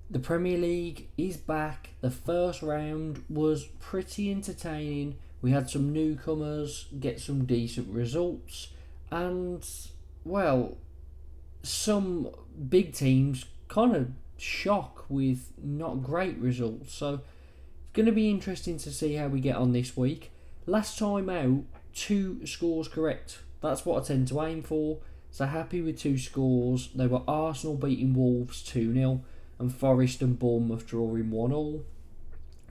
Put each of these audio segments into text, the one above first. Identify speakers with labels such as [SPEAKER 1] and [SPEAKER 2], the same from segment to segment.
[SPEAKER 1] The Premier League is back. The first round was pretty entertaining. We had some newcomers get some decent results, and, well, some big teams kind of shock with not great results. So it's going to be interesting to see how we get on this week. Last time out, two scores correct. That's what I tend to aim for. So happy with two scores. They were Arsenal beating Wolves 2-0 and Forest and Bournemouth drawing 1-1.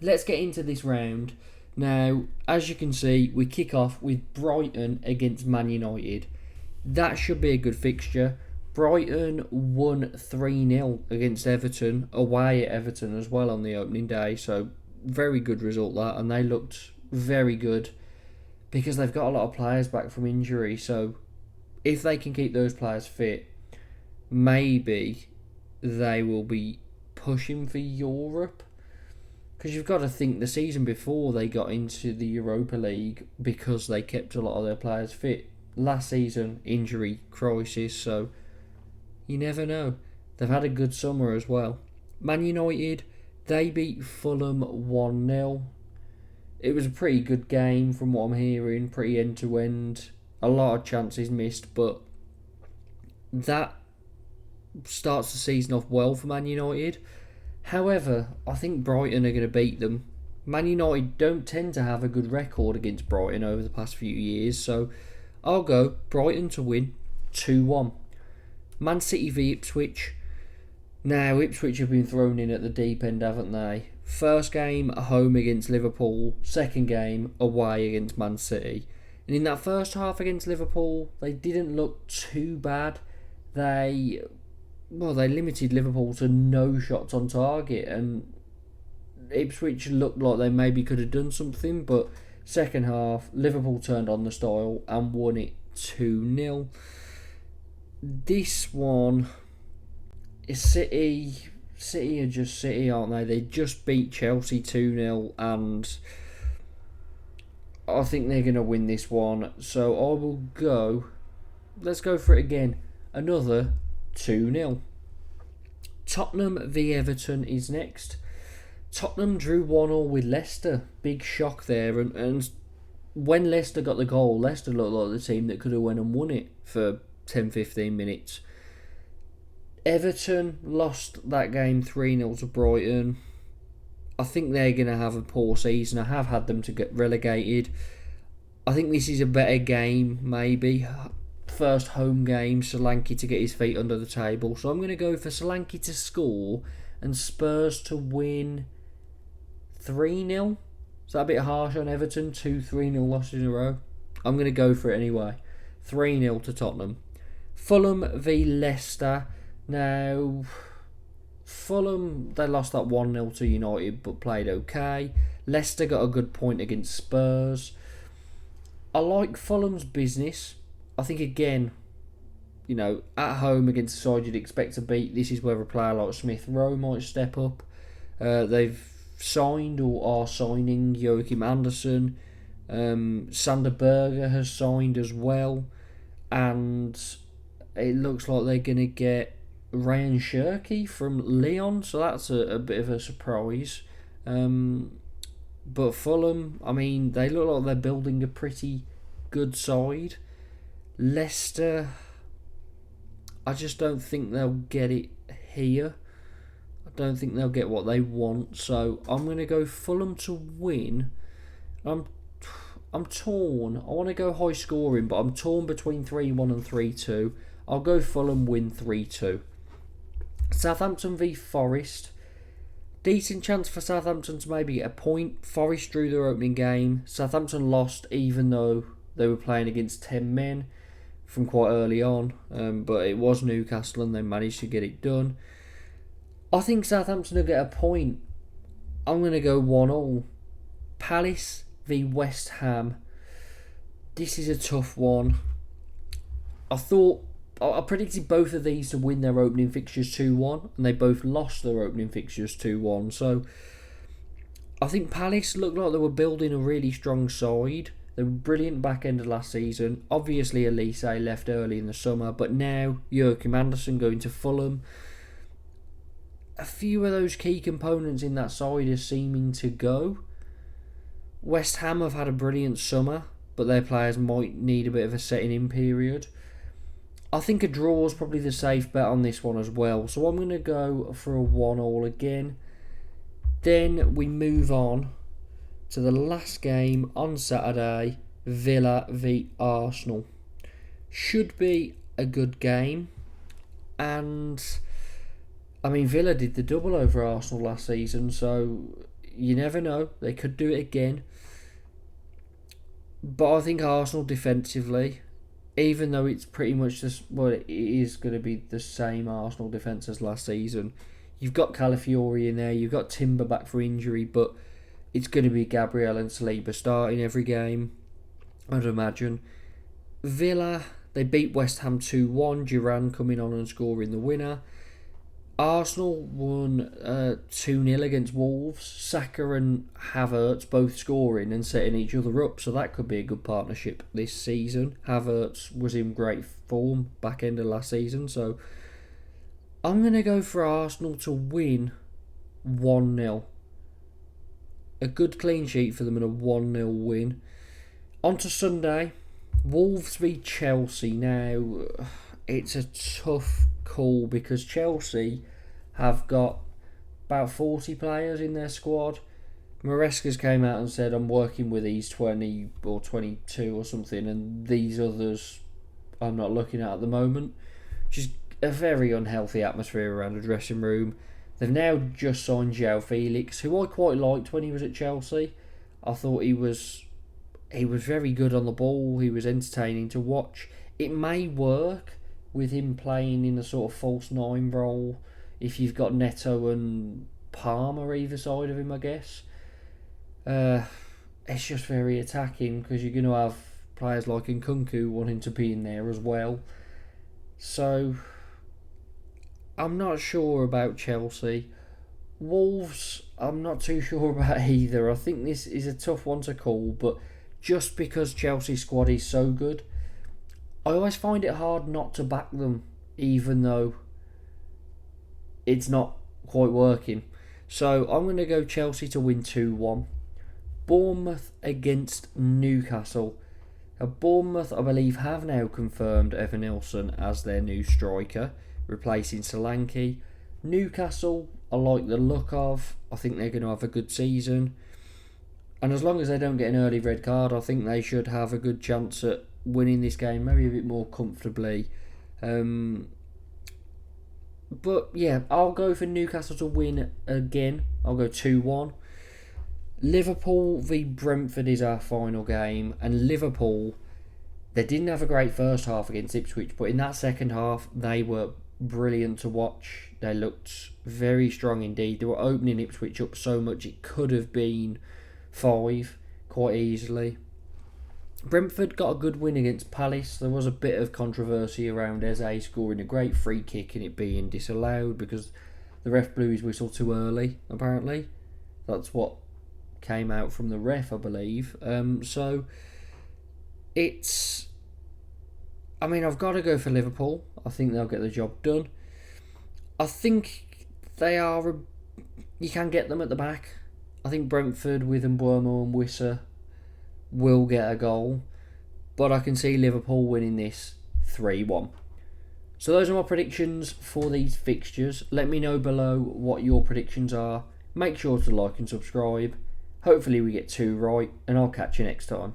[SPEAKER 1] Let's get into this round. Now, as you can see, we kick off with Brighton against Man United. That should be a good fixture. Brighton won 3-0 against Everton, away at Everton as well on the opening day, so very good result that, and they looked very good because they've got a lot of players back from injury, so if they can keep those players fit, maybe they will be pushing for Europe. Because you've got to think the season before they got into the Europa League because they kept a lot of their players fit. Last season, injury crisis, so you never know. They've had a good summer as well. Man United, they beat Fulham 1-0. It was a pretty good game from what I'm hearing, pretty end to end. A lot of chances missed, but that starts the season off well for Man United. However, I think Brighton are going to beat them. Man United don't tend to have a good record against Brighton over the past few years, so I'll go Brighton to win 2-1. Man City v Ipswich. Now, Ipswich have been thrown in at the deep end, haven't they? First game at home against Liverpool, second game away against Man City. And in that first half against Liverpool, they didn't look too bad. They limited Liverpool to no shots on target, and Ipswich looked like they maybe could have done something, but second half, Liverpool turned on the style and won it 2-0. This one is City. City are just City, aren't they? They just beat Chelsea 2-0, and I think they're going to win this one. So I will go. Let's go for it again. Another 2-0. Tottenham v Everton is next. Tottenham drew 1-1 with Leicester. Big shock there. And when Leicester got the goal, Leicester looked like the team that could have went and won it for 10-15 minutes. Everton lost that game 3-0 to Brighton. I think they're going to have a poor season. I have had them to get relegated. I think this is a better game, maybe. First home game, Solanke to get his feet under the table. So I'm going to go for Solanke to score and Spurs to win 3-0. Is that a bit harsh on Everton? 2 3-0 losses in a row. I'm going to go for it anyway. 3-0 to Tottenham. Fulham v Leicester. Now, Fulham, they lost that 1-0 to United but played okay. Leicester got a good point against Spurs. I like Fulham's business. I think, again, at home against a side you'd expect to beat, this is where a player like Smith Rowe might step up. They've signed or are signing Joachim Andersen. Sander Berger has signed as well. And it looks like they're going to get Ryan Shirky from Lyon, so that's a bit of a surprise. But Fulham, they look like they're building a pretty good side. Leicester, I just don't think they'll get it here. I don't think they'll get what they want, so I'm going to go Fulham to win. I'm torn. I want to go high scoring, but I'm torn between 3-1 and 3-2. I'll go Fulham win 3-2. Southampton v Forest. Decent chance for Southampton to maybe get a point. Forest drew their opening game. Southampton lost even though they were playing against 10 men from quite early on. But it was Newcastle and they managed to get it done. I think Southampton will get a point. I'm going to go 1-1. Palace v West Ham. This is a tough one. I predicted both of these to win their opening fixtures 2-1, and they both lost their opening fixtures 2-1. So I think Palace looked like they were building a really strong side. They were brilliant back end of last season. Obviously, Elise left early in the summer, but now Joachim Andersen going to Fulham. a few of those key components in that side are seeming to go. West Ham have had a brilliant summer, but their players might need a bit of a setting-in period. I think a draw is probably the safe bet on this one as well, so I'm going to go for a 1-1 again. Then we move on to the last game on Saturday, Villa v Arsenal. Should be a good game, and I mean Villa did the double over Arsenal last season, so you never know, they could do it again. But I think Arsenal defensively, even though it's pretty much just, well, it is going to be the same Arsenal defence as last season. You've got Calafiori in there, you've got Timber back for injury, but it's going to be Gabriel and Saliba starting every game, I'd imagine. Villa, they beat West Ham 2-1, Duran coming on and scoring the winner. Arsenal won 2-0 against Wolves. Saka and Havertz both scoring and setting each other up, so that could be a good partnership this season. Havertz was in great form back end of last season, so I'm going to go for Arsenal to win 1-0. A good clean sheet for them and a 1-0 win. On to Sunday, Wolves v Chelsea. Now, it's a tough call because Chelsea have got about 40 players in their squad. Maresca's came out and said, I'm working with these 20 or 22 or something, and these others I'm not looking at the moment. Which is a very unhealthy atmosphere around the dressing room. They've now just signed João Felix, who I quite liked when he was at Chelsea. I thought he was very good on the ball. He was entertaining to watch. It may work with him playing in a sort of false nine role if you've got Neto and Palmer either side of him, I guess. It's just very attacking because you're going to have players like Nkunku wanting to be in there as well. So I'm not sure about Chelsea. Wolves, I'm not too sure about either. I think this is a tough one to call, but just because Chelsea's squad is so good, I always find it hard not to back them, even though it's not quite working. So I'm going to go Chelsea to win 2-1. Bournemouth against Newcastle. Now, Bournemouth, I believe, have now confirmed Evan Nilsson as their new striker, replacing Solanke. Newcastle, I like the look of. I think they're going to have a good season. And as long as they don't get an early red card, I think they should have a good chance at winning this game, maybe a bit more comfortably. But yeah, I'll go for Newcastle to win again. I'll go 2-1. Liverpool v Brentford is our final game, and Liverpool, they didn't have a great first half against Ipswich, but in that second half they were brilliant to watch. They looked very strong indeed. They were opening Ipswich up so much it could have been 5 quite easily. Brentford got a good win against Palace. There was a bit of controversy around Eze scoring a great free kick and it being disallowed because the ref blew his whistle too early, apparently. That's what came out from the ref, I believe. So it's, I mean, I've got to go for Liverpool. I think they'll get the job done. I think they are, you can get them at the back. I think Brentford with Mbeumo and Wissa will get a goal, but I can see Liverpool winning this 3-1. So those are my predictions for these fixtures. Let me know below what your predictions are. Make sure to like and subscribe. Hopefully we get 2 right, and I'll catch you next time.